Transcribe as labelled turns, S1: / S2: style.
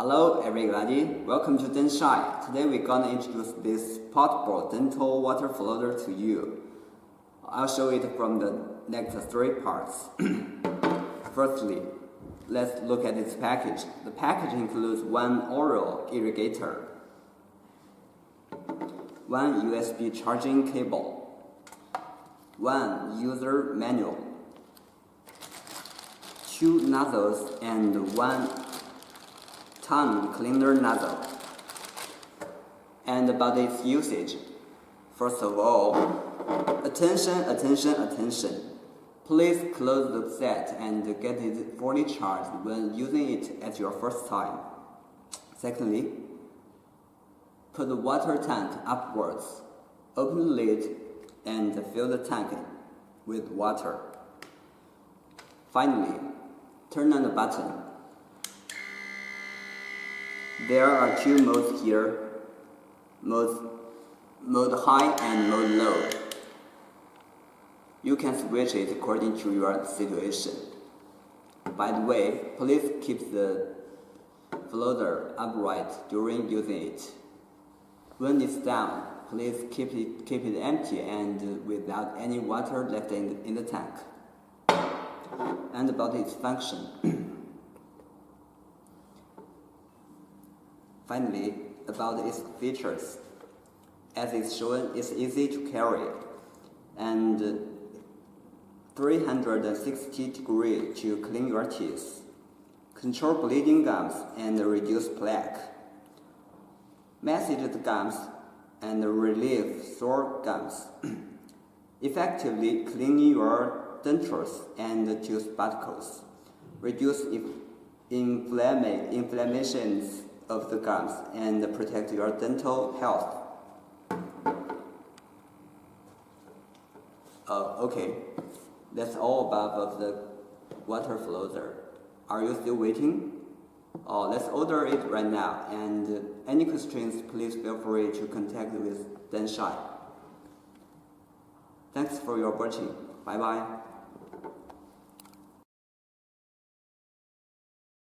S1: Hello everybody, welcome to Denshine. Today we're gonna introduce this portable dental water floater to you. I'll show it from the next three parts. Firstly, let's look at its package. The package includes one oral irrigator, one USB charging cable, one user manual, two nozzles and one tongue cleaner nozzle. And about its usage, first of all, attention. Please close the set and get it fully charged when using it at your first time. Secondly, put the water tank upwards, open the lid and fill the tank with water. Finally, turn on the button. There are two modes here, mode high and mode low. You can switch it according to your situation. By the way, please keep the floater upright during using it. When it's down, please keep it empty and without any water left in the tank. And about its function. Finally, about its features. As it's shown, it's easy to carry and 360 degrees to clean your teeth, control bleeding gums and reduce plaque, massage the gums and relieve sore gums, effectively cleaning your dentures and tooth particles, reduce inflammations of the gums and protect your dental health. Okay, that's all about the water floater. Are you still waiting? Let's order it right now, and any questions, please feel free to contact with Denshine. Thanks for your watching. Bye bye.